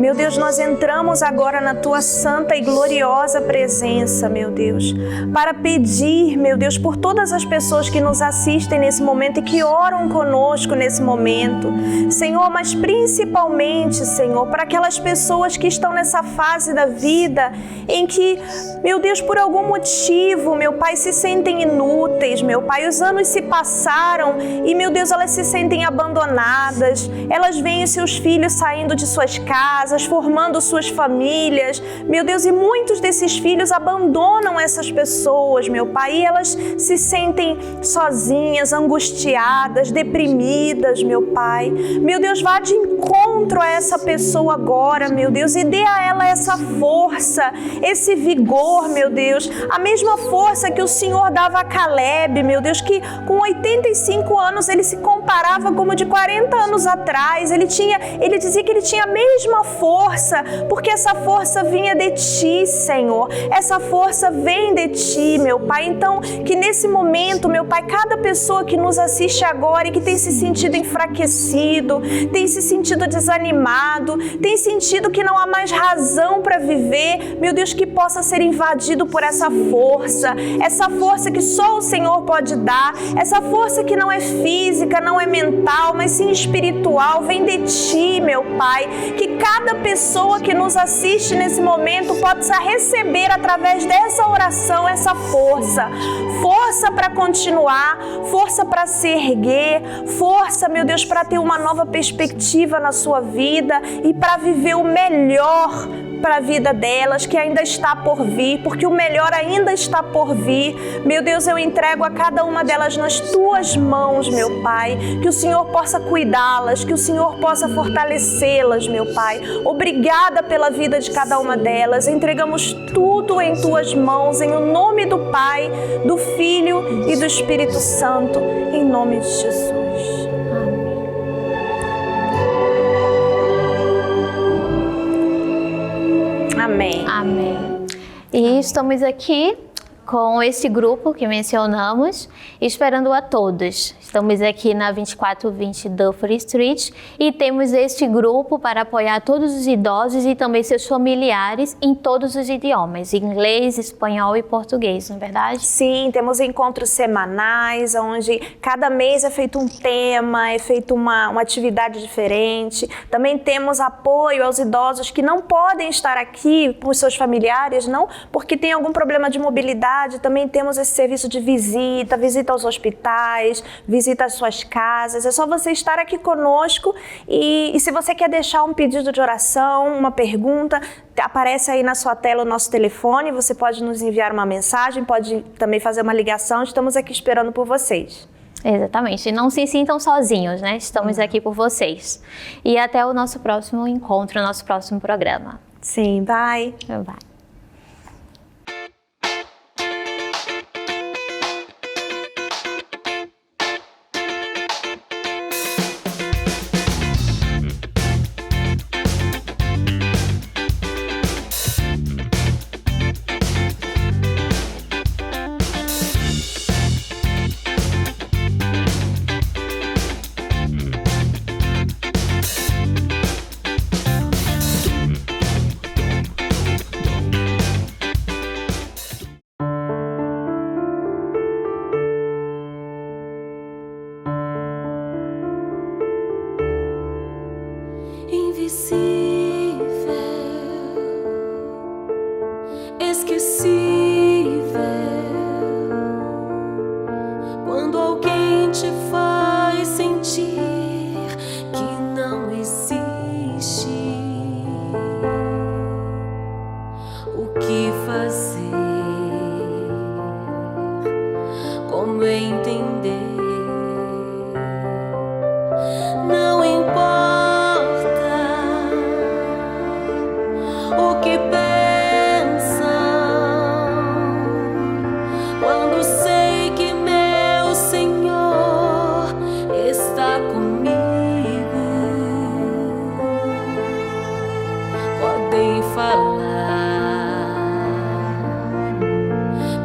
meu Deus, nós entramos agora na Tua santa e gloriosa presença, meu Deus, para pedir, meu Deus, por todas as pessoas que nos assistem nesse momento e que oram conosco nesse momento, Senhor, mas principalmente, Senhor, para aquelas pessoas que estão nessa fase da vida em que, meu Deus, por algum motivo, meu Pai, se sentem inúteis, meu Pai, os anos se passaram e, meu Deus, elas se sentem abandonadas, elas veem os seus filhos saindo de suas casas, formando suas famílias, meu Deus, e muitos desses filhos abandonam essas pessoas, meu Pai, e elas se sentem sozinhas, angustiadas, deprimidas, meu Pai. Meu Deus, vá de encontro a essa pessoa agora, meu Deus, e dê a ela essa força, esse vigor, meu Deus, a mesma força que o Senhor dava a Caleb, meu Deus, que com 85 anos ele se comparava como de 40 anos atrás. Ele dizia que ele tinha a mesma força, porque essa força vinha de Ti, Senhor. Essa força vem de Ti, meu Pai. Então, que nesse momento, meu Pai, cada pessoa que nos assiste agora e que tem se sentido enfraquecido, tem se sentido desanimado, tem sentido que não há mais razão para viver, meu Deus, que possa ser invadido por essa força que só o Senhor pode dar, essa força que não é física, não é mental, mas sim espiritual, vem de Ti, meu Pai, que cada pessoa que nos assiste nesse momento possa receber através dessa oração essa força para continuar, força para se erguer, força, meu Deus, para ter uma nova perspectiva na sua vida e para viver o melhor para a vida delas, que ainda está por vir, porque o melhor ainda está por vir. Meu Deus, eu entrego a cada uma delas nas Tuas mãos, meu Pai, que o Senhor possa cuidá-las, que o Senhor possa fortalecê-las, meu Pai. Obrigada pela vida de cada uma delas. Entregamos tudo em Tuas mãos, em o nome do Pai, do Filho e do Espírito Santo, em nome de Jesus. Amém. Amém. E estamos aqui com esse grupo que mencionamos, esperando a todos. Estamos aqui na 2420 Dufferin Street e temos este grupo para apoiar todos os idosos e também seus familiares em todos os idiomas, inglês, espanhol e português, não é verdade? Sim, temos encontros semanais, onde cada mês é feito um tema, é feita uma atividade diferente. Também temos apoio aos idosos que não podem estar aqui por seus familiares, não porque tem algum problema de mobilidade. Também temos esse serviço de visita aos hospitais, visita às suas casas. É só você estar aqui conosco e se você quer deixar um pedido de oração, uma pergunta, aparece aí na sua tela o nosso telefone, você pode nos enviar uma mensagem, pode também fazer uma ligação, estamos aqui esperando por vocês. Exatamente, não se sintam sozinhos, né? Estamos aqui por vocês. E até o nosso próximo encontro, o nosso próximo programa. Sim, bye. Bye. Esqueci que fazer, como entender. Não importa o que pensam, quando sei que meu Senhor está comigo. Podem falar,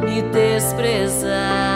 me desprezar,